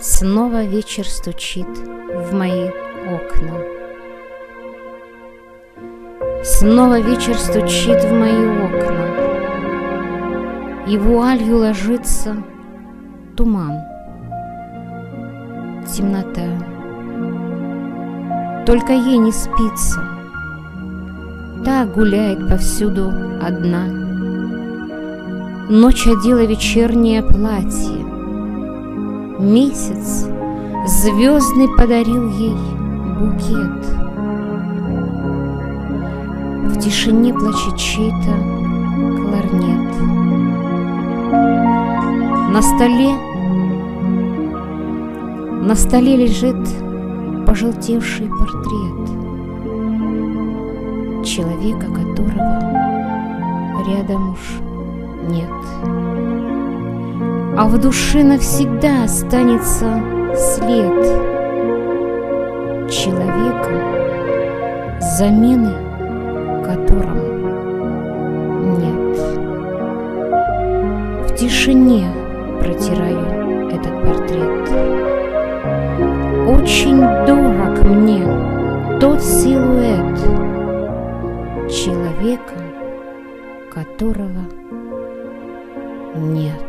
Снова вечер стучит в мои окна. Снова вечер стучит в мои окна, и вуалью ложится туман, темнота. Только ей не спится, та гуляет повсюду одна. Ночь одела вечернее платье, месяц звездный подарил ей букет. В тишине плачет чей-то кларнет. На столе лежит пожелтевший портрет человека, которого рядом уж нет. А в душе навсегда останется след человека, замены которому нет. В тишине протираю этот портрет. Очень дорог мне тот силуэт человека, которого нет.